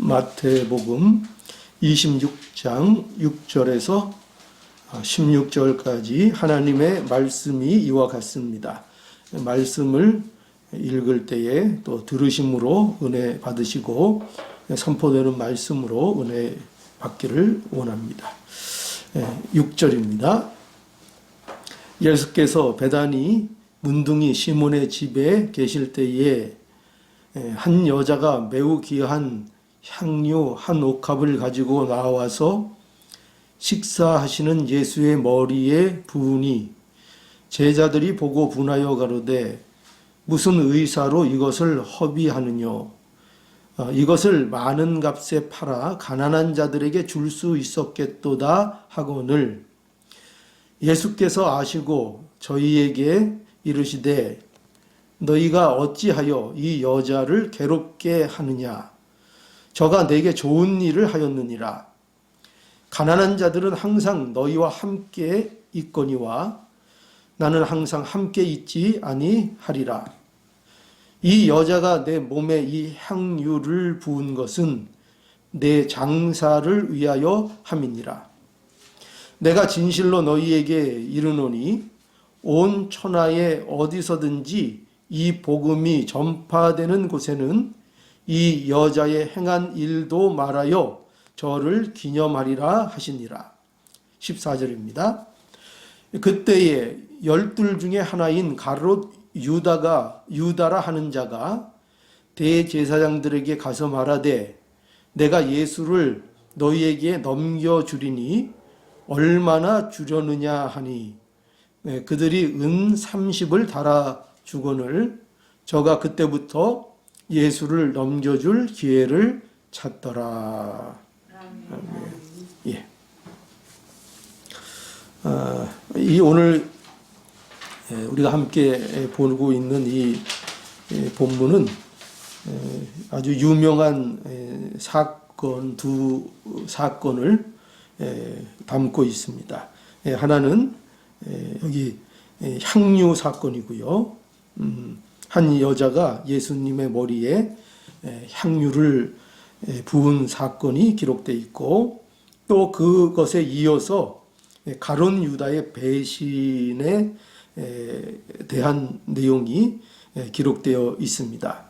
마태복음 26장 6절에서 16절까지 하나님의 말씀이 이와 같습니다. 말씀을 읽을 때에 또 들으심으로 은혜 받으시고 선포되는 말씀으로 은혜 받기를 원합니다. 6절입니다. 예수께서 베다니 문둥이 시몬의 집에 계실 때에 한 여자가 매우 귀한 향유 한 옥합을 가지고 나와서 식사하시는 예수의 머리에 부으니 제자들이 보고 분하여 가로되 무슨 의사로 이것을 허비하느뇨? 이것을 많은 값에 팔아 가난한 자들에게 줄 수 있었겠도다 하거늘 예수께서 아시고 저희에게 이르시되 너희가 어찌하여 이 여자를 괴롭게 하느냐? 저가 내게 좋은 일을 하였느니라. 가난한 자들은 항상 너희와 함께 있거니와 나는 항상 함께 있지 아니하리라. 이 여자가 내 몸에 이 향유를 부은 것은 내 장사를 위하여 함이니라. 내가 진실로 너희에게 이르노니 온 천하에 어디서든지 이 복음이 전파되는 곳에는 이 여자의 행한 일도 말하여 저를 기념하리라 하시니라. 14절입니다. 그때에 12 중에 하나인 가롯 유다라 하는 자가 대제사장들에게 가서 말하되 내가 예수를 너희에게 넘겨주리니 얼마나 주려느냐 하니 그들이 은 30을 달아 주거늘 저가 그때부터 예수를 넘겨줄 기회를 찾더라. 예. 이 오늘 우리가 함께 보고 있는 이 본문은 아주 유명한 사건 두 사건을 담고 있습니다. 하나는 여기 향유 사건이고요. 한 여자가 예수님의 머리에 향유를 부은 사건이 기록되어 있고 또 그것에 이어서 가룟 유다의 배신에 대한 내용이 기록되어 있습니다.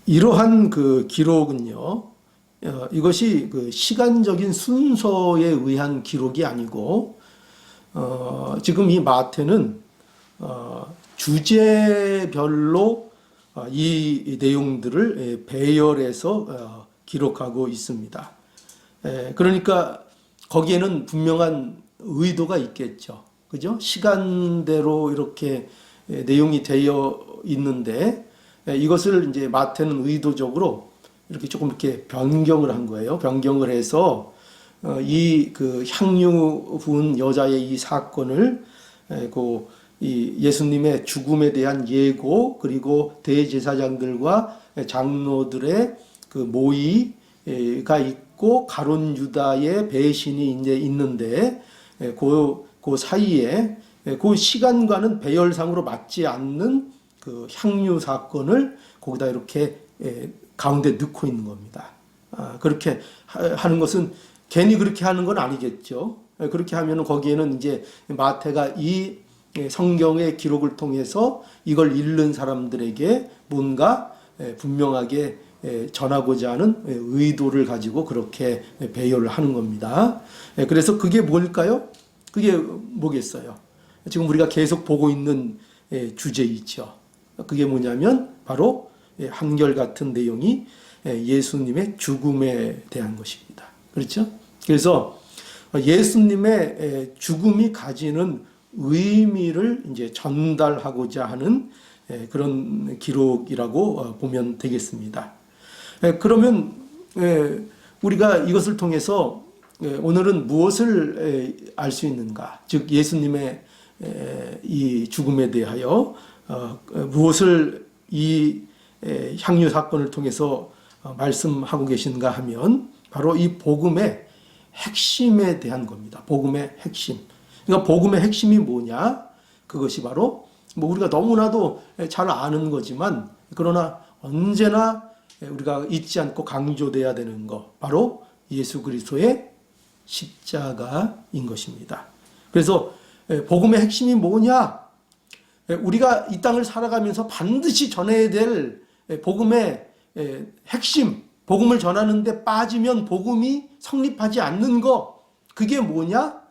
이러한 그 기록은요, 이것이 그 시간적인 순서에 의한 기록이 아니고 지금 이 마태는 주제별로 이 내용들을 배열해서 기록하고 있습니다. 그러니까 거기에는 분명한 의도가 있겠죠. 그죠? 시간대로 이렇게 내용이 되어 있는데 이것을 이제 마태는 의도적으로 이렇게 조금 이렇게 변경을 한 거예요. 변경을 해서 이 그 향유 부은 여자의 이 사건을 이 예수님의 죽음에 대한 예고 그리고 대제사장들과 장로들의 그 모의가 있고 가룟 유다의 배신이 이제 있는데 그 사이에 그 시간과는 배열상으로 맞지 않는 그 향유 사건을 거기다 이렇게 가운데 넣고 있는 겁니다. 그렇게 하는 것은 괜히 그렇게 하는 건 아니겠죠. 그렇게 하면 거기에는 이제 마태가 이 성경의 기록을 통해서 이걸 읽는 사람들에게 뭔가 분명하게 전하고자 하는 의도를 가지고 그렇게 배열을 하는 겁니다. 그래서 그게 뭘까요? 그게 뭐겠어요? 지금 우리가 계속 보고 있는 주제이죠. 그게 뭐냐면 바로 한결같은 내용이 예수님의 죽음에 대한 것입니다. 그렇죠? 그래서 예수님의 죽음이 가지는 의미를 이제 전달하고자 하는 그런 기록이라고 보면 되겠습니다. 그러면 우리가 이것을 통해서 오늘은 무엇을 알 수 있는가? 즉 예수님의 이 죽음에 대하여 무엇을 이 향유 사건을 통해서 말씀하고 계신가 하면 바로 이 복음의 핵심에 대한 겁니다. 복음의 핵심. 그러니까 복음의 핵심이 뭐냐? 그것이 바로 뭐 우리가 너무나도 잘 아는 거지만 그러나 언제나 우리가 잊지 않고 강조돼야 되는 것, 바로 예수 그리스도의 십자가인 것입니다. 그래서 복음의 핵심이 뭐냐? 우리가 이 땅을 살아가면서 반드시 전해야 될 복음의 핵심, 복음을 전하는데 빠지면 복음이 성립하지 않는 거, 그게 뭐냐?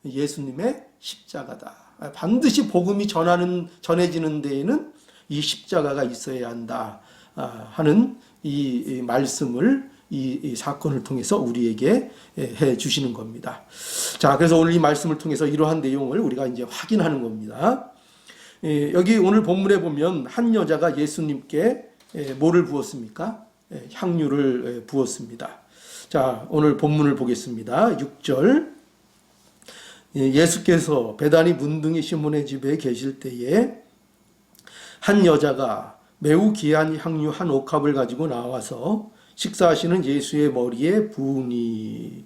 예수님의 십자가다. 반드시 복음이 전해지는 데에는 이 십자가가 있어야 한다 하는 이 말씀을 이 사건을 통해서 우리에게 해 주시는 겁니다. 자, 그래서 오늘 이 말씀을 통해서 이러한 내용을 우리가 이제 확인하는 겁니다. 여기 오늘 본문에 보면 한 여자가 예수님께 뭐를 부었습니까? 향유를 부었습니다. 자, 오늘 본문을 보겠습니다. 6절. 예수께서 베다니 문둥이 시몬의 집에 계실 때에 한 여자가 매우 귀한 향유 한 옥합을 가지고 나와서 식사하시는 예수의 머리에 부으니.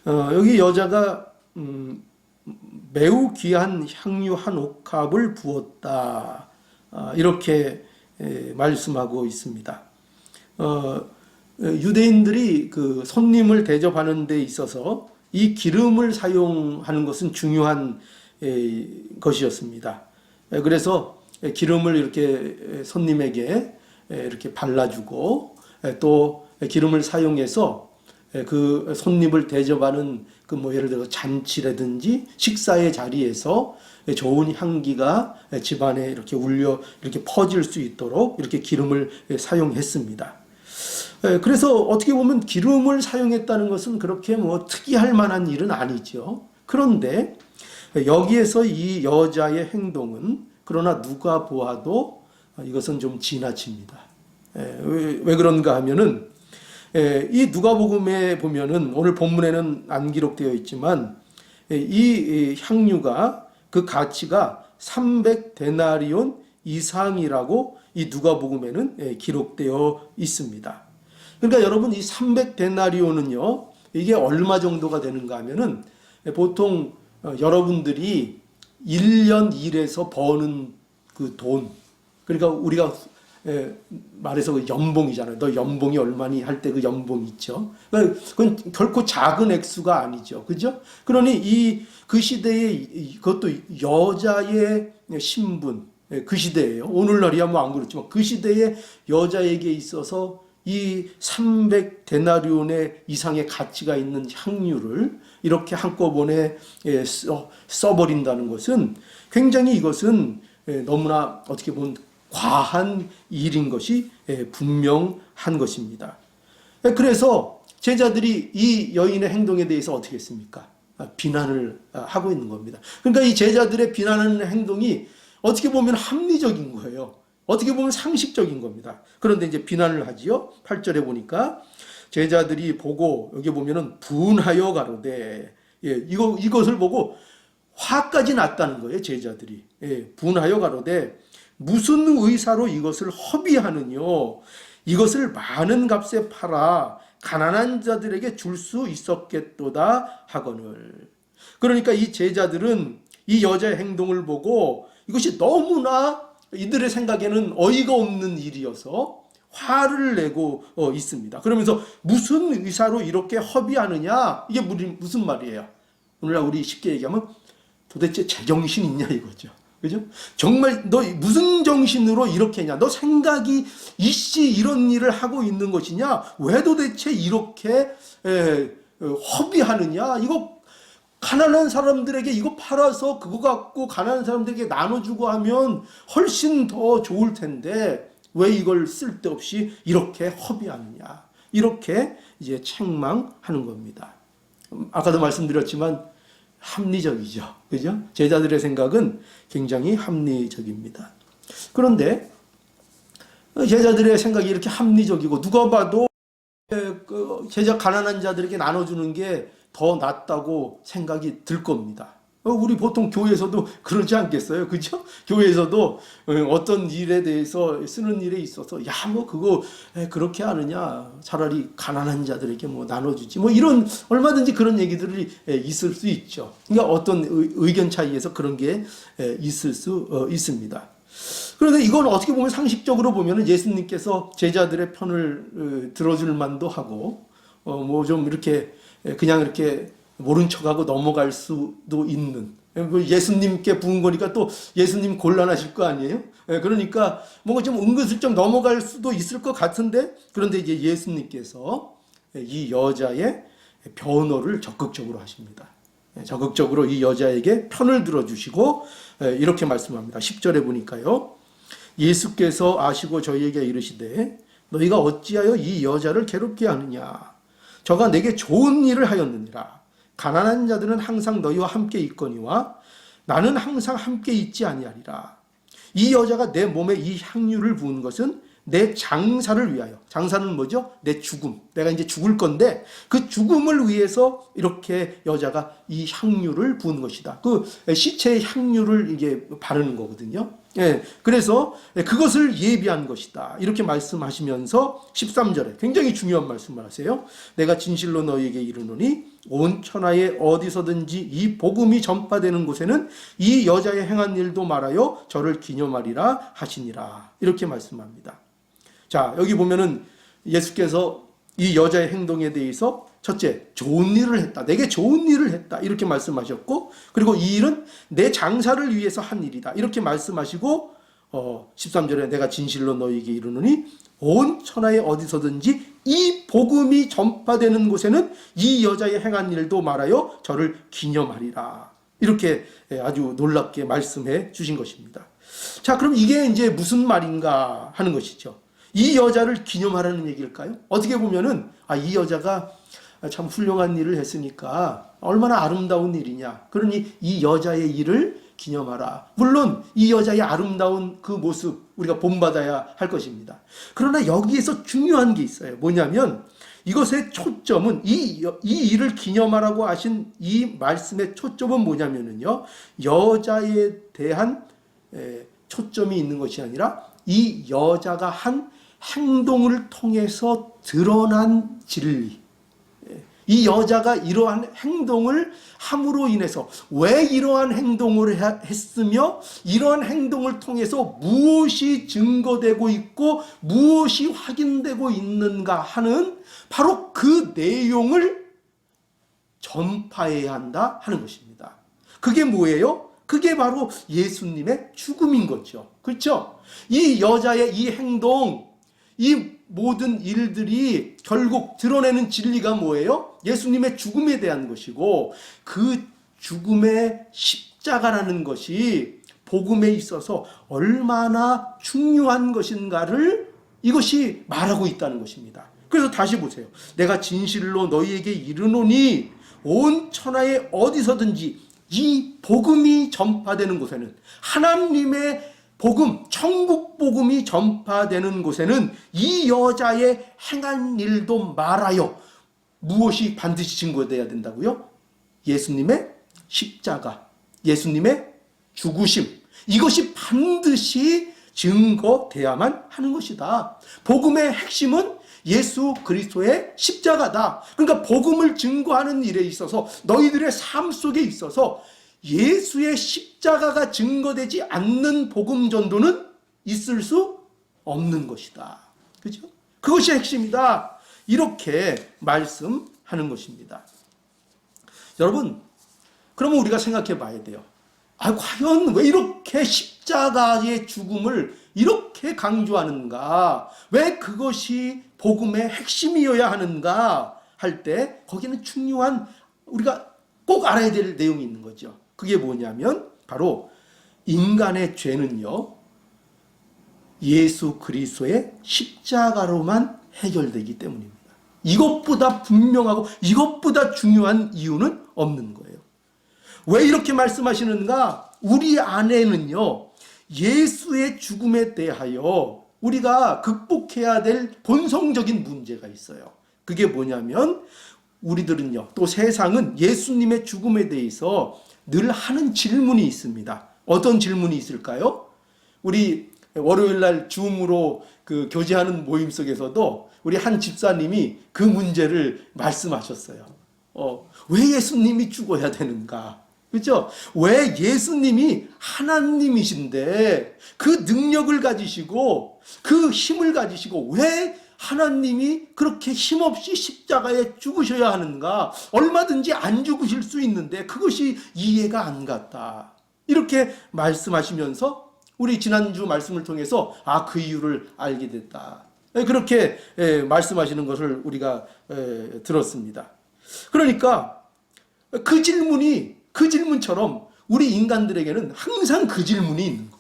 여기 여자가 매우 귀한 향유 한 옥합을 부었다, 이렇게 말씀하고 있습니다. 유대인들이 그 손님을 대접하는 데 있어서 이 기름을 사용하는 것은 중요한 것이었습니다. 그래서 기름을 이렇게 손님에게 이렇게 발라주고, 또 기름을 사용해서 그 손님을 대접하는 그 뭐 예를 들어 잔치라든지 식사의 자리에서 좋은 향기가 집안에 이렇게 울려 이렇게 퍼질 수 있도록 이렇게 기름을 사용했습니다. 그래서 어떻게 보면 기름을 사용했다는 것은 그렇게 뭐 특이할 만한 일은 아니죠. 그런데 여기에서 이 여자의 행동은 그러나 누가 보아도 이것은 좀 지나칩니다. 왜 그런가 하면은 이 누가복음에 보면은 오늘 본문에는 안 기록되어 있지만 이 향유가 그 가치가 300데나리온 이상이라고 이 누가복음에는 기록되어 있습니다. 그러니까 여러분, 이 300데나리온은요, 이게 얼마 정도가 되는가 하면은 보통 여러분들이 1년 일해서 버는 그 돈, 그러니까 우리가 말해서 그 연봉이잖아요. 너 연봉이 얼마니 할 때 그 연봉 있죠. 그건 결코 작은 액수가 아니죠. 그죠? 그러니 그 시대에 그것도 여자의 신분, 그 시대예요. 오늘날이야 뭐 안 그렇지만 그 시대의 여자에게 있어서 이 300데나리온의 이상의 가치가 있는 향유를 이렇게 한꺼번에 써버린다는 것은 굉장히 이것은 너무나 어떻게 보면 과한 일인 것이 분명한 것입니다. 그래서 제자들이 이 여인의 행동에 대해서 어떻게 했습니까? 비난을 하고 있는 겁니다. 그러니까 이 제자들의 비난하는 행동이 어떻게 보면 합리적인 거예요. 어떻게 보면 상식적인 겁니다. 그런데 이제 비난을 하지요. 8절에 보니까 제자들이 보고 여기 보면은 분하여 가로되, 이것을 보고 화까지 났다는 거예요. 제자들이 분하여 가로되 무슨 의사로 이것을 허비하느뇨? 이것을 많은 값에 팔아 가난한 자들에게 줄 수 있었겠도다 하거늘. 그러니까 이 제자들은 이 여자의 행동을 보고 이것이 너무나 이들의 생각에는 어이가 없는 일이어서 화를 내고 있습니다. 그러면서 무슨 의사로 이렇게 허비하느냐? 이게 무슨 말이에요? 오늘날 우리 쉽게 얘기하면 도대체 제정신 있냐 이거죠. 그죠? 정말 너 무슨 정신으로 이렇게 했냐? 너 생각이 이씨 이런 일을 하고 있는 것이냐? 왜 도대체 이렇게 허비하느냐? 이거 가난한 사람들에게 이거 팔아서 그거 갖고 가난한 사람들에게 나눠주고 하면 훨씬 더 좋을 텐데 왜 이걸 쓸데없이 이렇게 허비하느냐? 이렇게 이제 책망하는 겁니다. 아까도 말씀드렸지만 합리적이죠. 그죠? 제자들의 생각은 굉장히 합리적입니다. 그런데 제자들의 생각이 이렇게 합리적이고 누가 봐도 제자 가난한 자들에게 나눠주는 게 더 낫다고 생각이 들 겁니다. 우리 보통 교회에서도 그러지 않겠어요? 그죠? 교회에서도 어떤 일에 대해서 쓰는 일에 있어서 야, 뭐 그거 그렇게 하느냐? 차라리 가난한 자들에게 뭐 나눠주지. 뭐 이런 얼마든지 그런 얘기들이 있을 수 있죠. 그러니까 어떤 의견 차이에서 그런 게 있을 수 있습니다. 그런데 이건 어떻게 보면 상식적으로 보면 예수님께서 제자들의 편을 들어줄 만도 하고, 뭐 좀 이렇게 그냥 이렇게 모른 척하고 넘어갈 수도 있는, 예수님께 부은 거니까 또 예수님 곤란하실 거 아니에요? 그러니까 뭔가 좀 은근슬쩍 넘어갈 수도 있을 것 같은데, 그런데 이제 예수님께서 이 여자의 변호를 적극적으로 하십니다. 적극적으로 이 여자에게 편을 들어주시고 이렇게 말씀합니다. 10절에 보니까요. 예수께서 아시고 저희에게 이르시되 너희가 어찌하여 이 여자를 괴롭게 하느냐. 저가 내게 좋은 일을 하였느니라. 가난한 자들은 항상 너희와 함께 있거니와 나는 항상 함께 있지 아니하리라. 이 여자가 내 몸에 이 향유를 부은 것은 내 장사를 위하여. 장사는 뭐죠? 내 죽음. 내가 이제 죽을 건데 그 죽음을 위해서 이렇게 여자가 이 향유를 부은 것이다. 그 시체의 향유를 이게 바르는 거거든요. 예, 그래서 그것을 예비한 것이다. 이렇게 말씀하시면서 13절에 굉장히 중요한 말씀을 하세요. 내가 진실로 너희에게 이르노니 온 천하에 어디서든지 이 복음이 전파되는 곳에는 이 여자의 행한 일도 말하여 저를 기념하리라 하시니라. 이렇게 말씀합니다. 자, 여기 보면은 예수께서 이 여자의 행동에 대해서 첫째, 좋은 일을 했다. 내게 좋은 일을 했다. 이렇게 말씀하셨고, 그리고 이 일은 내 장사를 위해서 한 일이다. 이렇게 말씀하시고 13절에 내가 진실로 너희에게 이르노니 온 천하에 어디서든지 이 복음이 전파되는 곳에는 이 여자의 행한 일도 말하여 저를 기념하리라. 이렇게 아주 놀랍게 말씀해 주신 것입니다. 자, 그럼 이게 이제 무슨 말인가 하는 것이죠. 이 여자를 기념하라는 얘기일까요? 어떻게 보면은 이 여자가 참 훌륭한 일을 했으니까 얼마나 아름다운 일이냐. 그러니 이 여자의 일을 기념하라. 물론 이 여자의 아름다운 그 모습 우리가 본받아야 할 것입니다. 그러나 여기에서 중요한 게 있어요. 뭐냐면 이것의 초점은 이 일을 기념하라고 하신 이 말씀의 초점은 뭐냐면요. 여자에 대한 초점이 있는 것이 아니라 이 여자가 한 행동을 통해서 드러난 진리. 이 여자가 이러한 행동을 함으로 인해서 왜 이러한 행동을 했으며 이러한 행동을 통해서 무엇이 증거되고 있고 무엇이 확인되고 있는가 하는 바로 그 내용을 전파해야 한다 하는 것입니다. 그게 뭐예요? 그게 바로 예수님의 죽음인 거죠. 그렇죠? 이 여자의 이 행동, 이 모든 일들이 결국 드러내는 진리가 뭐예요? 예수님의 죽음에 대한 것이고 그 죽음의 십자가라는 것이 복음에 있어서 얼마나 중요한 것인가를 이것이 말하고 있다는 것입니다. 그래서 다시 보세요. 내가 진실로 너희에게 이르노니 온 천하에 어디서든지 이 복음이 전파되는 곳에는 하나님의 복음, 천국 복음이 전파되는 곳에는 이 여자의 행한 일도 말하여 무엇이 반드시 증거되어야 된다고요? 예수님의 십자가, 예수님의 죽으심, 이것이 반드시 증거되어야만 하는 것이다. 복음의 핵심은 예수 그리스도의 십자가다. 그러니까 복음을 증거하는 일에 있어서 너희들의 삶 속에 있어서 예수의 십자가가 증거되지 않는 복음 전도는 있을 수 없는 것이다. 그죠? 그것이 핵심이다. 이렇게 말씀하는 것입니다. 여러분, 그러면 우리가 생각해 봐야 돼요. 과연 왜 이렇게 십자가의 죽음을 이렇게 강조하는가? 왜 그것이 복음의 핵심이어야 하는가? 할 때 거기는 중요한 우리가 꼭 알아야 될 내용이 있는 거죠. 그게 뭐냐면 바로 인간의 죄는요. 예수 그리스도의 십자가로만 해결되기 때문입니다. 이것보다 분명하고 이것보다 중요한 이유는 없는 거예요. 왜 이렇게 말씀하시는가? 우리 안에는요. 예수의 죽음에 대하여 우리가 극복해야 될 본성적인 문제가 있어요. 그게 뭐냐면 우리들은요. 또 세상은 예수님의 죽음에 대해서 늘 하는 질문이 있습니다. 어떤 질문이 있을까요? 우리 월요일날 줌으로 그 교제하는 모임 속에서도 우리 한 집사님이 그 문제를 말씀하셨어요. 왜 예수님이 죽어야 되는가? 그렇죠? 왜 예수님이 하나님이신데 그 능력을 가지시고 그 힘을 가지시고 왜 하나님이 그렇게 힘없이 십자가에 죽으셔야 하는가? 얼마든지 안 죽으실 수 있는데 그것이 이해가 안 갔다. 이렇게 말씀하시면서 우리 지난주 말씀을 통해서 그 이유를 알게 됐다. 그렇게 말씀하시는 것을 우리가 들었습니다. 그러니까 그 질문처럼 우리 인간들에게는 항상 그 질문이 있는 거예요.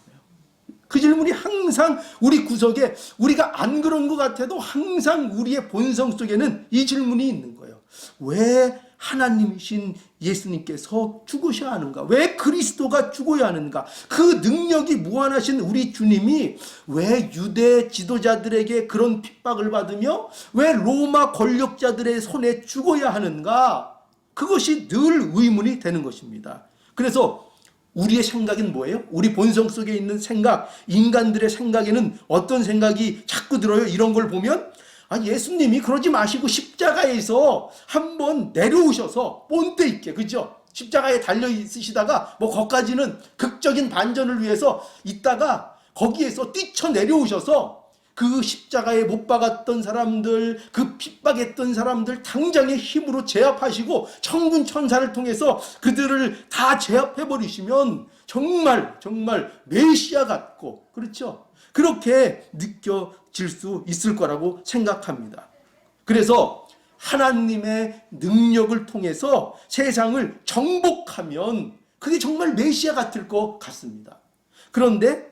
그 질문이 항상 우리 구석에 우리가 안 그런 것 같아도 항상 우리의 본성 속에는 이 질문이 있는 거예요. 왜 하나님이신 예수님께서 죽으셔야 하는가? 왜 그리스도가 죽어야 하는가? 그 능력이 무한하신 우리 주님이 왜 유대 지도자들에게 그런 핍박을 받으며 왜 로마 권력자들의 손에 죽어야 하는가? 그것이 늘 의문이 되는 것입니다. 그래서 우리의 생각은 뭐예요? 우리 본성 속에 있는 생각, 인간들의 생각에는 어떤 생각이 자꾸 들어요? 이런 걸 보면 예수님이 그러지 마시고 십자가에서 한번 내려오셔서 본때 있게, 그죠? 십자가에 달려 있으시다가 거기까지는 극적인 반전을 위해서 있다가 거기에서 뛰쳐 내려오셔서 그 십자가에 못 박았던 사람들, 그 핍박했던 사람들 당장의 힘으로 제압하시고 천군 천사를 통해서 그들을 다 제압해버리시면 정말 메시아 같고, 그렇죠? 그렇게 느껴질 수 있을 거라고 생각합니다. 그래서 하나님의 능력을 통해서 세상을 정복하면 그게 정말 메시아 같을 것 같습니다. 그런데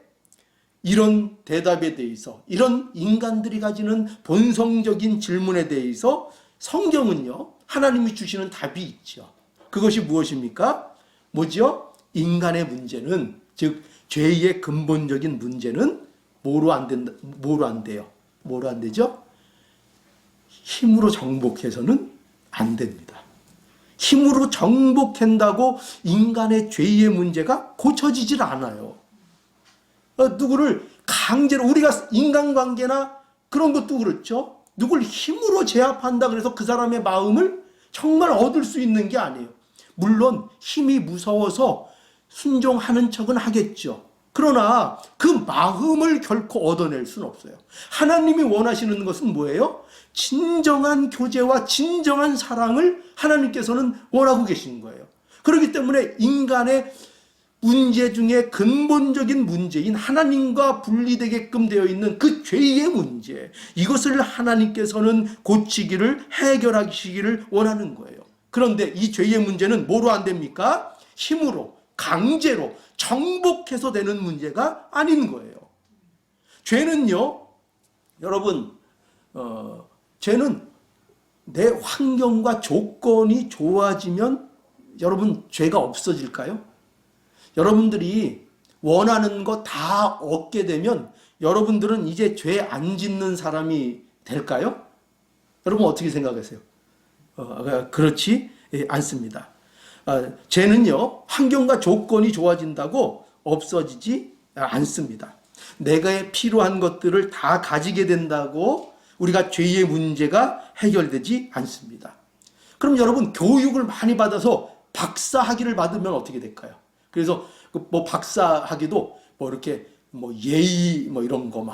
이런 대답에 대해서, 이런 인간들이 가지는 본성적인 질문에 대해서 성경은요, 하나님이 주시는 답이 있죠. 그것이 무엇입니까? 뭐죠? 인간의 문제는, 즉 죄의 근본적인 문제는 뭐로 안 돼요? 뭐로 안 되죠? 힘으로 정복해서는 안 됩니다. 힘으로 정복한다고 인간의 죄의 문제가 고쳐지질 않아요. 누구를 강제로, 우리가 인간관계나 그런 것도 그렇죠. 누굴 힘으로 제압한다 그래서 그 사람의 마음을 정말 얻을 수 있는 게 아니에요. 물론 힘이 무서워서 순종하는 척은 하겠죠. 그러나 그 마음을 결코 얻어낼 수는 없어요. 하나님이 원하시는 것은 뭐예요? 진정한 교제와 진정한 사랑을 하나님께서는 원하고 계신 거예요. 그렇기 때문에 인간의 문제 중에 근본적인 문제인 하나님과 분리되게끔 되어 있는 그 죄의 문제, 이것을 하나님께서는 고치기를, 해결하시기를 원하는 거예요. 그런데 이 죄의 문제는 뭐로 안 됩니까? 힘으로, 강제로, 정복해서 되는 문제가 아닌 거예요. 죄는요, 여러분, 죄는 내 환경과 조건이 좋아지면 여러분 죄가 없어질까요? 여러분들이 원하는 거 다 얻게 되면 여러분들은 이제 죄 안 짓는 사람이 될까요? 여러분 어떻게 생각하세요? 그렇지 않습니다. 죄는요, 환경과 조건이 좋아진다고 없어지지 않습니다. 내가 필요한 것들을 다 가지게 된다고 우리가 죄의 문제가 해결되지 않습니다. 그럼 여러분 교육을 많이 받아서 박사학위를 받으면 어떻게 될까요? 그래서 박사학위도 이렇게 예의 이런 거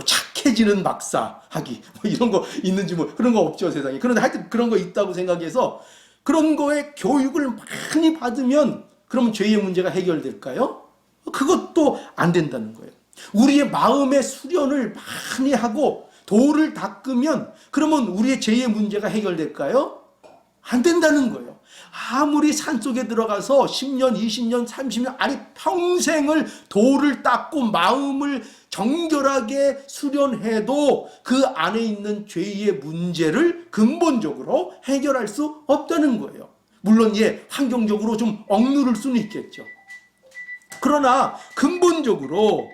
착해지는 박사학위 이런 거 있는지 그런 거 없죠, 세상에. 그런데 하여튼 그런 거 있다고 생각해서 그런 거에 교육을 많이 받으면 그러면 죄의 문제가 해결될까요? 그것도 안 된다는 거예요. 우리의 마음의 수련을 많이 하고 도를 닦으면 그러면 우리의 죄의 문제가 해결될까요? 안 된다는 거예요. 아무리 산속에 들어가서 10년, 20년, 30년, 아니 평생을 도를 닦고 마음을 정결하게 수련해도 그 안에 있는 죄의 문제를 근본적으로 해결할 수 없다는 거예요. 물론 환경적으로 좀 억누를 수는 있겠죠. 그러나 근본적으로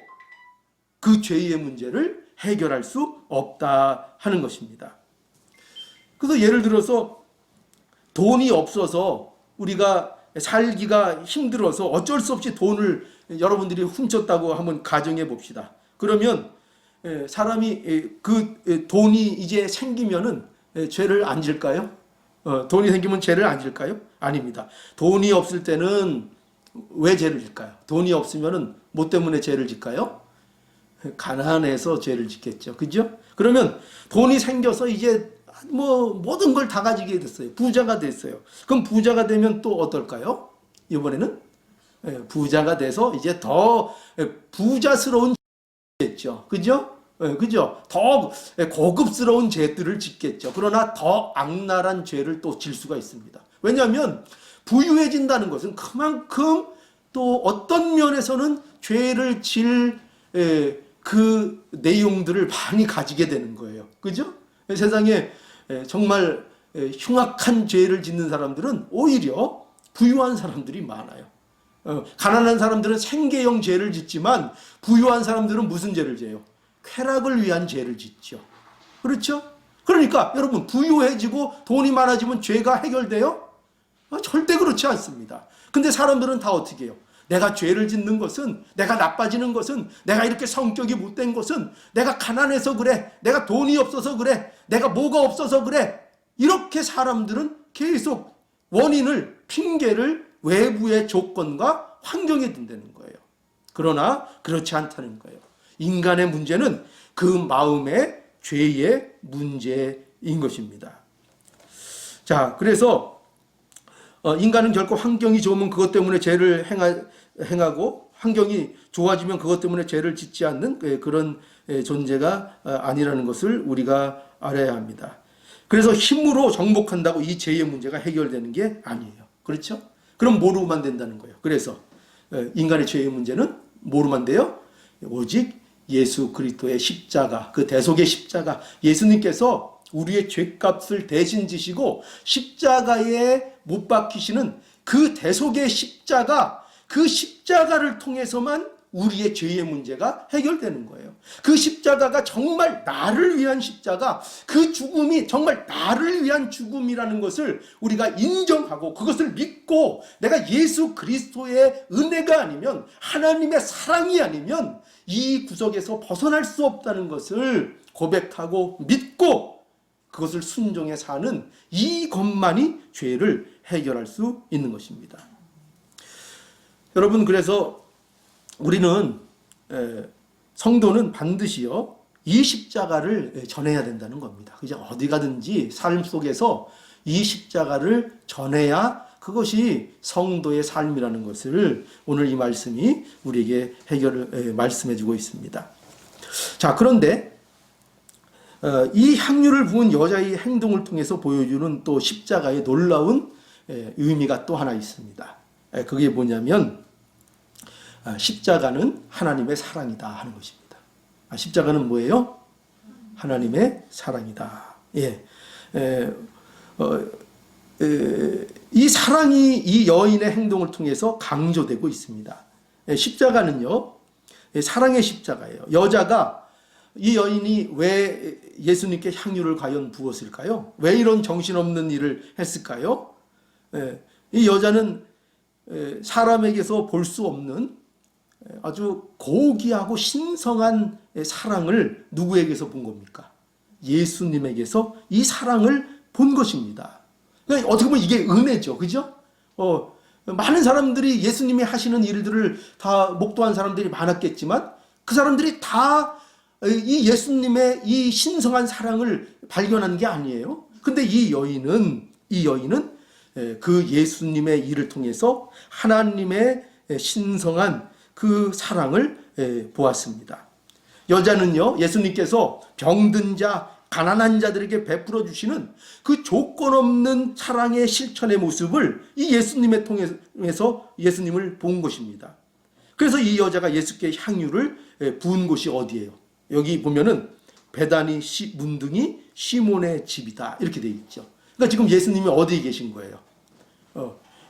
그 죄의 문제를 해결할 수 없다 하는 것입니다. 그래서 예를 들어서 돈이 없어서 우리가 살기가 힘들어서 어쩔 수 없이 돈을 여러분들이 훔쳤다고 한번 가정해 봅시다. 그러면 사람이 그 돈이 이제 생기면은 죄를 안 질까요? 돈이 생기면 죄를 안 질까요? 아닙니다. 돈이 없을 때는 왜 죄를 질까요? 돈이 없으면은 뭐 때문에 죄를 질까요? 가난해서 죄를 짓겠죠. 그죠? 그러면 돈이 생겨서 이제 뭐 모든 걸 다 가지게 됐어요. 부자가 됐어요. 그럼 부자가 되면 또 어떨까요? 이번에는 부자가 돼서 이제 더 부자스러운 죄겠죠. 그죠? 그죠? 더 고급스러운 죄들을 짓겠죠. 그러나 더 악랄한 죄를 또 질 수가 있습니다. 왜냐하면 부유해진다는 것은 그만큼 또 어떤 면에서는 죄를 질 그 내용들을 많이 가지게 되는 거예요. 그죠? 세상에 정말 흉악한 죄를 짓는 사람들은 오히려 부유한 사람들이 많아요. 가난한 사람들은 생계형 죄를 짓지만 부유한 사람들은 무슨 죄를 져요? 쾌락을 위한 죄를 짓죠. 그렇죠? 그러니까 여러분 부유해지고 돈이 많아지면 죄가 해결돼요? 절대 그렇지 않습니다. 근데 사람들은 다 어떻게 해요? 내가 죄를 짓는 것은, 내가 나빠지는 것은, 내가 이렇게 성격이 못된 것은, 내가 가난해서 그래, 내가 돈이 없어서 그래, 내가 뭐가 없어서 그래. 이렇게 사람들은 계속 원인을, 핑계를 외부의 조건과 환경에 둔다는 거예요. 그러나 그렇지 않다는 거예요. 인간의 문제는 그 마음의 죄의 문제인 것입니다. 자, 그래서 인간은 결코 환경이 좋으면 그것 때문에 죄를 행하고 환경이 좋아지면 그것 때문에 죄를 짓지 않는 그런 존재가 아니라는 것을 우리가 알아야 합니다. 그래서 힘으로 정복한다고 이 죄의 문제가 해결되는 게 아니에요. 그렇죠? 그럼 뭐로만 된다는 거예요. 그래서 인간의 죄의 문제는 뭐로만 돼요? 오직 예수 그리스도의 십자가, 그 대속의 십자가, 예수님께서 우리의 죄값을 대신 지시고 십자가에 못 박히시는 그 대속의 십자가, 그 십자가를 통해서만 우리의 죄의 문제가 해결되는 거예요. 그 십자가가 정말 나를 위한 십자가, 그 죽음이 정말 나를 위한 죽음이라는 것을 우리가 인정하고 그것을 믿고 내가 예수 그리스도의 은혜가 아니면, 하나님의 사랑이 아니면 이 구석에서 벗어날 수 없다는 것을 고백하고 믿고 그것을 순종해 사는 이것만이 죄를 해결할 수 있는 것입니다. 여러분, 그래서 우리는 성도는 반드시요 이 십자가를 전해야 된다는 겁니다. 그죠? 어디 가든지 삶 속에서 이 십자가를 전해야 그것이 성도의 삶이라는 것을 오늘 이 말씀이 우리에게 말씀해 주고 있습니다. 자, 그런데 이 향유를 부은 여자의 행동을 통해서 보여주는 또 십자가의 놀라운 의미가 또 하나 있습니다. 그게 뭐냐면 십자가는 하나님의 사랑이다 하는 것입니다. 십자가는 뭐예요? 하나님의 사랑이다. 이 사랑이 이 여인의 행동을 통해서 강조되고 있습니다. 십자가는요, 사랑의 십자가예요. 여자가, 이 여인이 왜 예수님께 향유를 과연 부었을까요? 왜 이런 정신없는 일을 했을까요? 이 여자는 사람에게서 볼 수 없는 아주 고귀하고 신성한 사랑을 누구에게서 본 겁니까? 예수님에게서 이 사랑을 본 것입니다. 그러니까 어떻게 보면 이게 은혜죠. 그죠? 많은 사람들이 예수님이 하시는 일들을 다 목도한 사람들이 많았겠지만 그 사람들이 다 이 예수님의 이 신성한 사랑을 발견한 게 아니에요. 근데 이 여인은 그 예수님의 일을 통해서 하나님의 신성한 그 사랑을 보았습니다. 여자는요, 예수님께서 병든 자, 가난한 자들에게 베풀어 주시는 그 조건 없는 사랑의 실천의 모습을 이 예수님의 통해서 예수님을 본 것입니다. 그래서 이 여자가 예수께 향유를 부은 곳이 어디예요? 여기 보면은 베다니 문둥이 시몬의 집이다 이렇게 되어 있죠. 그러니까 지금 예수님이 어디에 계신 거예요?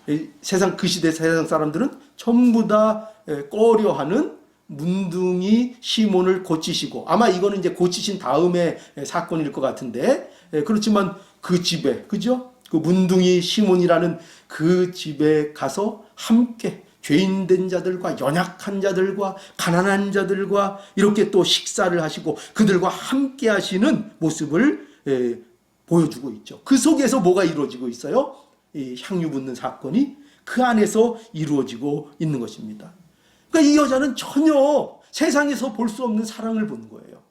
그 시대 세상 사람들은 전부 다 꺼려하는 문둥이 시몬을 고치시고, 아마 이거는 이제 고치신 다음에 사건일 것 같은데, 그렇지만 그 집에, 그죠? 그 문둥이 시몬이라는 그 집에 가서 함께 죄인된 자들과 연약한 자들과 가난한 자들과 이렇게 또 식사를 하시고 그들과 함께 하시는 모습을 보여주고 있죠. 그 속에서 뭐가 이루어지고 있어요? 이 향유 붓는 사건이 그 안에서 이루어지고 있는 것입니다. 그러니까 이 여자는 전혀 세상에서 볼 수 없는 사랑을 본 거예요.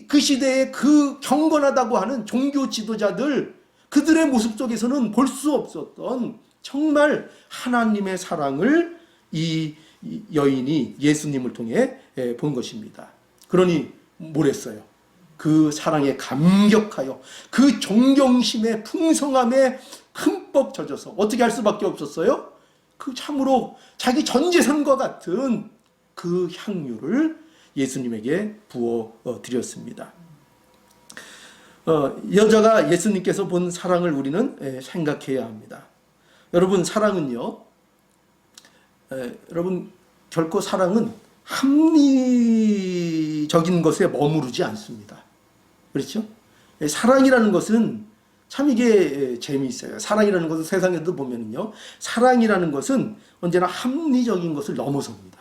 그 시대에 그 경건하다고 하는 종교 지도자들, 그들의 모습 속에서는 볼 수 없었던 정말 하나님의 사랑을 이 여인이 예수님을 통해 본 것입니다. 그러니 뭐랬어요? 그 사랑에 감격하여 그 존경심의 풍성함에 흠뻑 젖어서 어떻게 할 수밖에 없었어요? 그 참으로 자기 전 재산과 같은 그 향유를 예수님에게 부어 드렸습니다. 여자가 예수님께서 본 사랑을 우리는 생각해야 합니다. 여러분, 사랑은요, 여러분, 결코 사랑은 합리적인 것에 머무르지 않습니다. 그렇죠? 사랑이라는 것은 참 이게 재미있어요. 사랑이라는 것은 세상에도 보면은요, 사랑이라는 것은 언제나 합리적인 것을 넘어섭니다.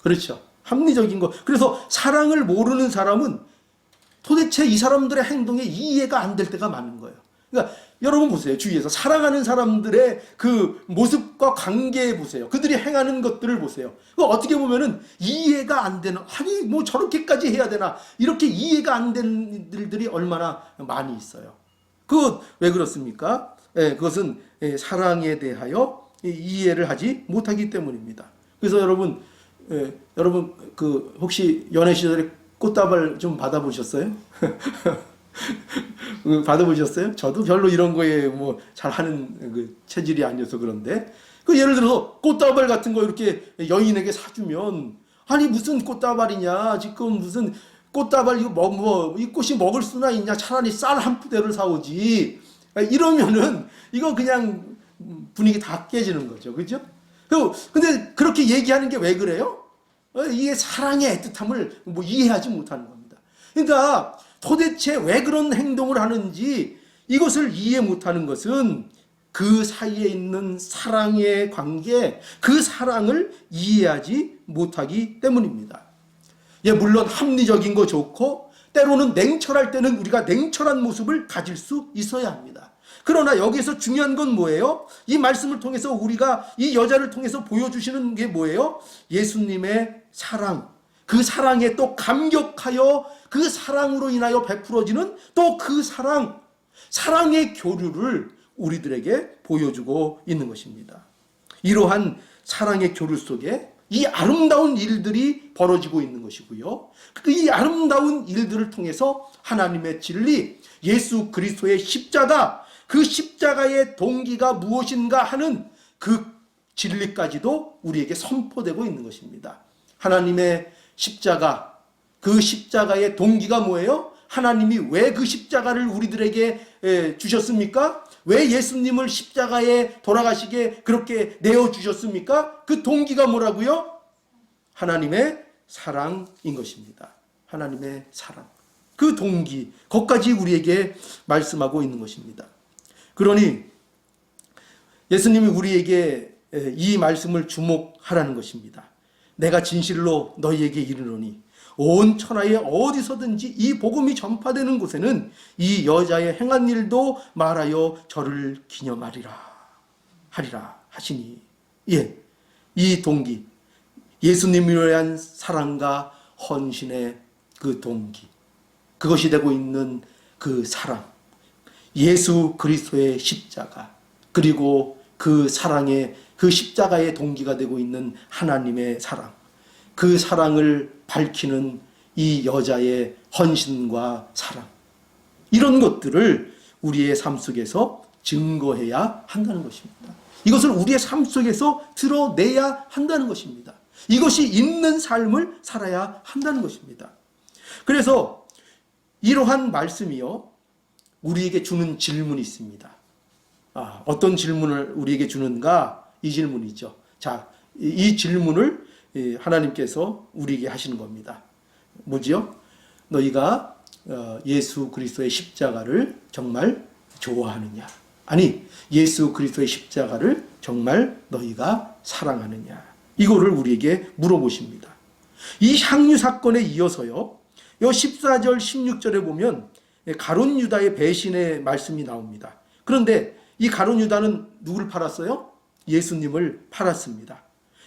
그렇죠? 합리적인 것. 그래서 사랑을 모르는 사람은 도대체 이 사람들의 행동에 이해가 안 될 때가 많은 거예요. 그러니까 여러분 보세요. 주위에서 사랑하는 사람들의 그 모습과 관계 보세요. 그들이 행하는 것들을 보세요. 어떻게 보면은 이해가 안 되는, 아니 뭐 저렇게까지 해야 되나, 이렇게 이해가 안 되는 일들이 얼마나 많이 있어요. 그것 왜 그렇습니까? 그것은 사랑에 대하여 이해를 하지 못하기 때문입니다. 그래서 여러분 그 혹시 연애 시절에 꽃다발 좀 받아보셨어요? 받아보셨어요? 저도 별로 이런 거에 뭐 잘하는 그 체질이 아니어서 그런데, 그 예를 들어서 꽃다발 같은 거 이렇게 여인에게 사주면, 아니 무슨 꽃다발이냐, 지금 무슨 꽃다발 이거 이 꽃이 먹을 수나 있냐, 차라리 쌀 한 푸대를 사오지, 이러면은 이거 그냥 분위기 다 깨지는 거죠. 그죠? 근데 그렇게 얘기하는 게 왜 그래요? 이게 사랑의 애틋함을 뭐 이해하지 못하는 겁니다. 그러니까 도대체 왜 그런 행동을 하는지 이것을 이해 못하는 것은 그 사이에 있는 사랑의 관계, 그 사랑을 이해하지 못하기 때문입니다. 물론 합리적인 거 좋고 때로는 냉철할 때는 우리가 냉철한 모습을 가질 수 있어야 합니다. 그러나 여기서 중요한 건 뭐예요? 이 말씀을 통해서 우리가 이 여자를 통해서 보여주시는 게 뭐예요? 예수님의 사랑, 그 사랑에 또 감격하여 그 사랑으로 인하여 베풀어지는 또 그 사랑의 교류를 우리들에게 보여주고 있는 것입니다. 이러한 사랑의 교류 속에 이 아름다운 일들이 벌어지고 있는 것이고요. 이 아름다운 일들을 통해서 하나님의 진리, 예수 그리스도의 십자가, 그 십자가의 동기가 무엇인가 하는 그 진리까지도 우리에게 선포되고 있는 것입니다. 하나님의 십자가, 그 십자가의 동기가 뭐예요? 하나님이 왜 그 십자가를 우리들에게 주셨습니까? 왜 예수님을 십자가에 돌아가시게 그렇게 내어주셨습니까? 그 동기가 뭐라고요? 하나님의 사랑인 것입니다. 하나님의 사랑. 그 동기, 거기까지 우리에게 말씀하고 있는 것입니다. 그러니 예수님이 우리에게 이 말씀을 주목하라는 것입니다. 내가 진실로 너희에게 이르노니 온 천하에 어디서든지 이 복음이 전파되는 곳에는 이 여자의 행한 일도 말하여 저를 기념하리라 하리라 하시니, 이 동기, 예수님을 위한 사랑과 헌신의 그 동기, 그것이 되고 있는 그 사랑, 예수 그리스도의 십자가, 그리고 그 사랑의 그 십자가의 동기가 되고 있는 하나님의 사랑, 그 사랑을 밝히는 이 여자의 헌신과 사랑, 이런 것들을 우리의 삶 속에서 증거해야 한다는 것입니다. 이것을 우리의 삶 속에서 드러내야 한다는 것입니다. 이것이 있는 삶을 살아야 한다는 것입니다. 그래서 이러한 말씀이요, 우리에게 주는 질문이 있습니다. 어떤 질문을 우리에게 주는가? 이 질문이죠. 자, 이 질문을 하나님께서 우리에게 하시는 겁니다. 뭐지요? 너희가 예수 그리스도의 십자가를 정말 좋아하느냐? 아니, 예수 그리스도의 십자가를 정말 너희가 사랑하느냐? 이거를 우리에게 물어보십니다. 이 향유 사건에 이어서요, 요 14절 16절에 보면 가룟 유다의 배신의 말씀이 나옵니다. 그런데 이 가룟 유다는 누구를 팔았어요? 예수님을 팔았습니다.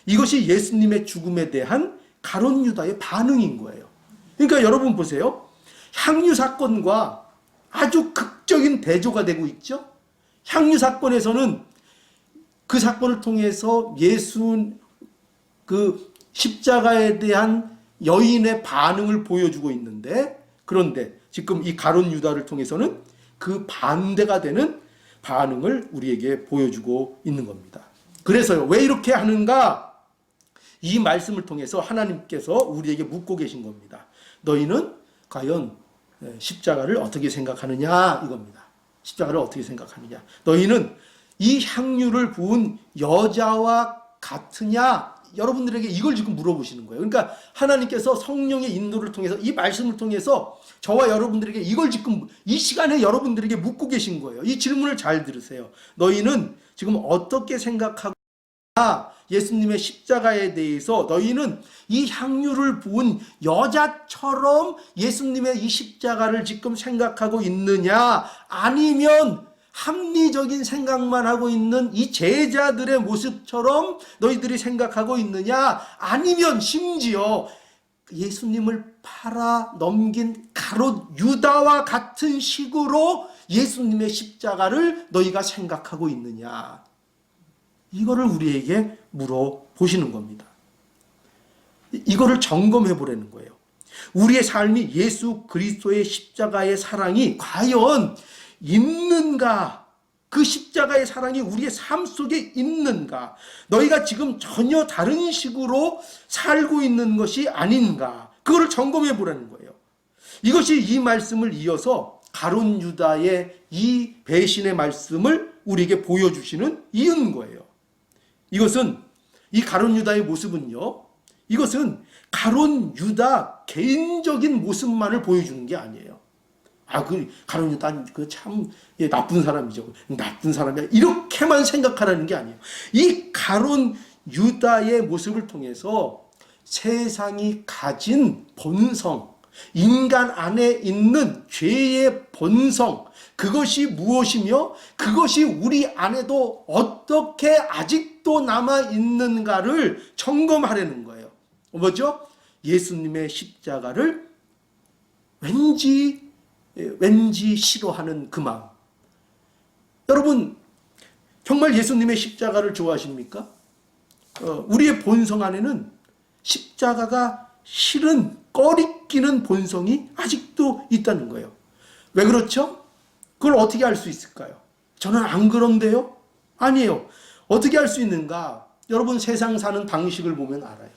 이것이 예수님의 죽음에 대한 가룟 유다의 반응인 거예요. 그러니까 여러분 보세요. 향유 사건과 아주 극적인 대조가 되고 있죠. 향유 사건에서는 그 사건을 통해서 예수 그 십자가에 대한 여인의 반응을 보여주고 있는데, 그런데 지금 이 가룟 유다를 통해서는 그 반대가 되는 반응을 우리에게 보여주고 있는 겁니다. 그래서요, 왜 이렇게 하는가? 이 말씀을 통해서 하나님께서 우리에게 묻고 계신 겁니다. 너희는 과연 십자가를 어떻게 생각하느냐 이겁니다. 십자가를 어떻게 생각하느냐. 너희는 이 향유를 부은 여자와 같으냐? 여러분들에게 이걸 지금 물어보시는 거예요. 그러니까 하나님께서 성령의 인도를 통해서 이 말씀을 통해서 저와 여러분들에게 이걸 지금 이 시간에 여러분들에게 묻고 계신 거예요. 이 질문을 잘 들으세요. 너희는 지금 어떻게 생각하고 예수님의 십자가에 대해서 너희는 이 향유를 부은 여자처럼 예수님의 이 십자가를 지금 생각하고 있느냐, 아니면 합리적인 생각만 하고 있는 이 제자들의 모습처럼 너희들이 생각하고 있느냐, 아니면 심지어 예수님을 팔아 넘긴 가룟 유다와 같은 식으로 예수님의 십자가를 너희가 생각하고 있느냐, 이거를 우리에게 물어보시는 겁니다. 이거를 점검해 보라는 거예요. 우리의 삶이 예수 그리스도의 십자가의 사랑이 과연 있는가? 그 십자가의 사랑이 우리의 삶 속에 있는가? 너희가 지금 전혀 다른 식으로 살고 있는 것이 아닌가? 그거를 점검해 보라는 거예요. 이것이 이 말씀을 이어서 가룟 유다의 이 배신의 말씀을 우리에게 보여주시는 이유인 거예요. 이것은 이 가룟 유다의 모습은요, 이것은 가룟 유다 개인적인 모습만을 보여주는 게 아니에요. 그 가룟 유다 그 참 나쁜 사람이죠. 나쁜 사람이야. 이렇게만 생각하라는 게 아니에요. 이 가룟 유다의 모습을 통해서 세상이 가진 본성, 인간 안에 있는 죄의 본성, 그것이 무엇이며 그것이 우리 안에도 어떻게 아직도 남아있는가를 점검하려는 거예요. 뭐죠? 예수님의 십자가를 왠지 싫어하는 그 마음. 여러분, 정말 예수님의 십자가를 좋아하십니까? 우리의 본성 안에는 십자가가 싫은, 꺼리끼는 본성이 아직도 있다는 거예요. 왜 그렇죠? 그걸 어떻게 알 수 있을까요? 저는 안 그런데요? 아니에요. 어떻게 알 수 있는가? 여러분, 세상 사는 방식을 보면 알아요.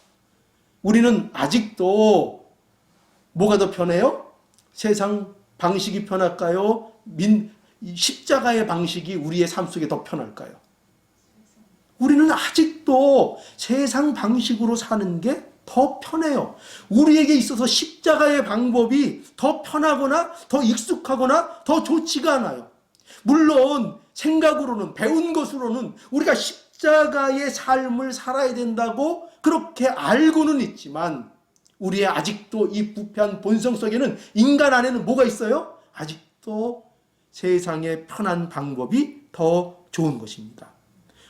우리는 아직도 뭐가 더 편해요? 세상 방식이 편할까요? 십자가의 방식이 우리의 삶 속에 더 편할까요? 우리는 아직도 세상 방식으로 사는 게 더 편해요. 우리에게 있어서 십자가의 방법이 더 편하거나 더 익숙하거나 더 좋지가 않아요. 물론 생각으로는, 배운 것으로는 우리가 십자가의 삶을 살아야 된다고 그렇게 알고는 있지만, 우리의 아직도 이 부패한 본성 속에는, 인간 안에는 뭐가 있어요? 아직도 세상의 편한 방법이 더 좋은 것입니다.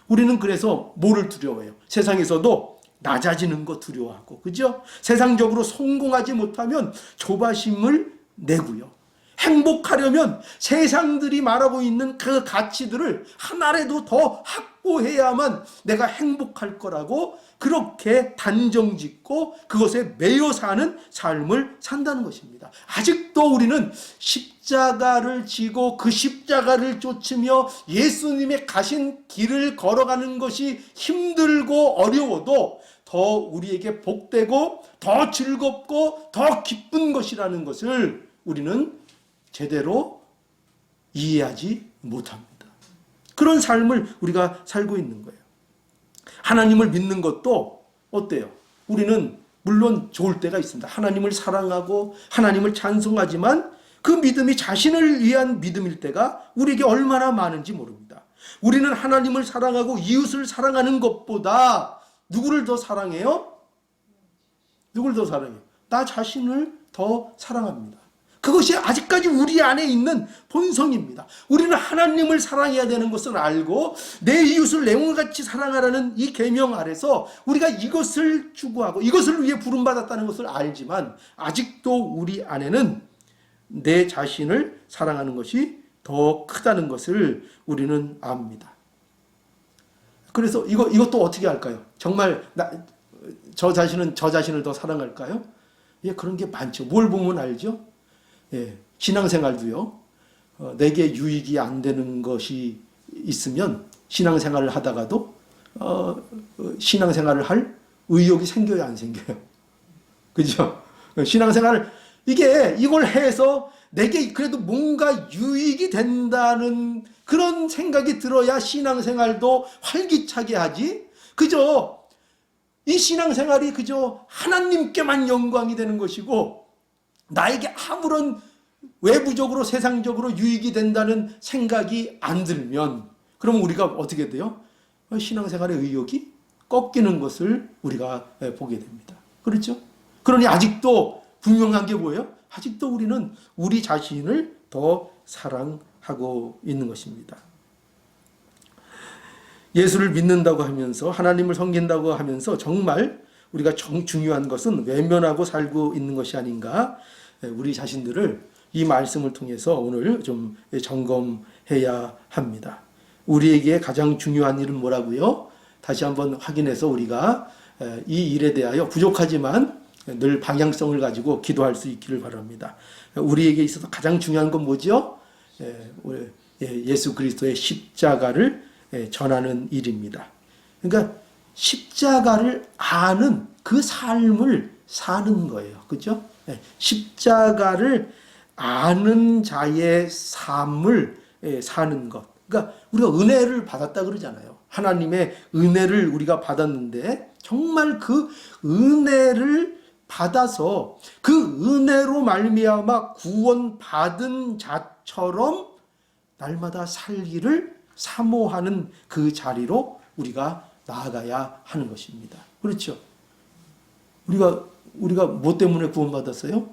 우리는 그래서 뭐를 두려워해요? 세상에서도 낮아지는 거 두려워하고, 그죠? 세상적으로 성공하지 못하면 조바심을 내고요. 행복하려면 세상들이 말하고 있는 그 가치들을 하나라도 더 확보해야만 내가 행복할 거라고 그렇게 단정짓고 그것에 매여 사는 삶을 산다는 것입니다. 아직도 우리는 십자가를 지고 그 십자가를 쫓으며 예수님의 가신 길을 걸어가는 것이 힘들고 어려워도 더 우리에게 복되고 더 즐겁고 더 기쁜 것이라는 것을 우리는 제대로 이해하지 못합니다. 그런 삶을 우리가 살고 있는 거예요. 하나님을 믿는 것도 어때요? 우리는 물론 좋을 때가 있습니다. 하나님을 사랑하고 하나님을 찬송하지만 그 믿음이 자신을 위한 믿음일 때가 우리에게 얼마나 많은지 모릅니다. 우리는 하나님을 사랑하고 이웃을 사랑하는 것보다 누구를 더 사랑해요? 누구를 더 사랑해요? 나 자신을 더 사랑합니다. 그것이 아직까지 우리 안에 있는 본성입니다. 우리는 하나님을 사랑해야 되는 것을 알고 내 이웃을 내 몸같이 사랑하라는 이 계명 아래서 우리가 이것을 추구하고 이것을 위해 부름받았다는 것을 알지만 아직도 우리 안에는 내 자신을 사랑하는 것이 더 크다는 것을 우리는 압니다. 그래서 이것도 어떻게 할까요? 정말 저 자신을 더 사랑할까요? 예, 그런 게 많죠. 뭘 보면 알죠? 예, 신앙생활도요. 내게 유익이 안 되는 것이 있으면 신앙생활을 하다가도 신앙생활을 할 의욕이 생겨요, 안 생겨요? 그죠? 신앙생활을 이걸 해서 내게 그래도 뭔가 유익이 된다는 그런 생각이 들어야 신앙생활도 활기차게 하지. 그죠? 이 신앙생활이 그저 하나님께만 영광이 되는 것이고 나에게 아무런 외부적으로 세상적으로 유익이 된다는 생각이 안 들면 그럼 우리가 어떻게 돼요? 신앙생활의 의욕이 꺾이는 것을 우리가 보게 됩니다. 그렇죠? 그러니 아직도 분명한 게 뭐예요? 아직도 우리는 우리 자신을 더 사랑하고 있는 것입니다. 예수를 믿는다고 하면서 하나님을 섬긴다고 하면서 정말 우리가 중요한 것은 외면하고 살고 있는 것이 아닌가, 우리 자신들을 이 말씀을 통해서 오늘 좀 점검해야 합니다. 우리에게 가장 중요한 일은 뭐라고요? 다시 한번 확인해서 우리가 이 일에 대하여 부족하지만 늘 방향성을 가지고 기도할 수 있기를 바랍니다. 우리에게 있어서 가장 중요한 건 뭐죠? 예수 그리스도의 십자가를 전하는 일입니다. 그러니까 십자가를 아는 그 삶을 사는 거예요. 그죠? 십자가를 아는 자의 삶을 사는 것. 그러니까 우리가 은혜를 받았다 그러잖아요. 하나님의 은혜를 우리가 받았는데 정말 그 은혜를 받아서 그 은혜로 말미암아 구원받은 자처럼 날마다 살기를 사모하는 그 자리로 우리가 나아가야 하는 것입니다. 그렇죠? 우리가 뭐 때문에 구원받았어요?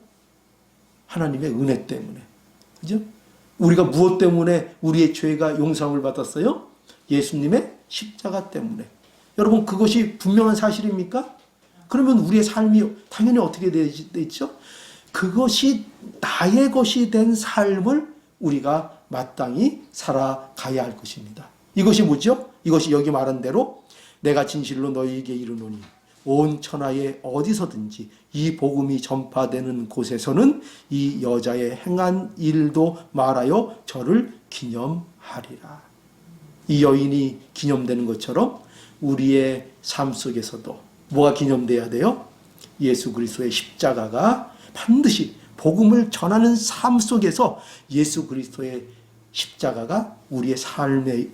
하나님의 은혜 때문에. 그죠? 우리가 무엇 때문에 우리의 죄가 용서함을 받았어요? 예수님의 십자가 때문에. 여러분 그것이 분명한 사실입니까? 그러면 우리의 삶이 당연히 어떻게 되죠? 그것이 나의 것이 된 삶을 우리가 마땅히 살아가야 할 것입니다. 이것이 뭐죠? 이것이 여기 말한 대로 내가 진실로 너희에게 이르노니 온 천하에 어디서든지 이 복음이 전파되는 곳에서는 이 여자의 행한 일도 말하여 저를 기념하리라. 이 여인이 기념되는 것처럼 우리의 삶 속에서도 뭐가 기념돼야 돼요? 예수 그리스도의 십자가가 반드시 복음을 전하는 삶 속에서 예수 그리스도의 십자가가 우리의 삶의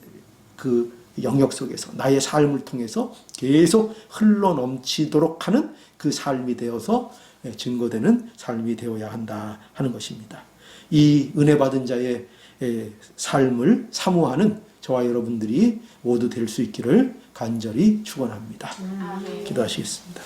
그 영역 속에서 나의 삶을 통해서 계속 흘러넘치도록 하는 그 삶이 되어서 증거되는 삶이 되어야 한다 하는 것입니다. 이 은혜 받은 자의 삶을 사모하는 저와 여러분들이 모두 될 수 있기를 간절히 축원합니다. 기도하시겠습니다.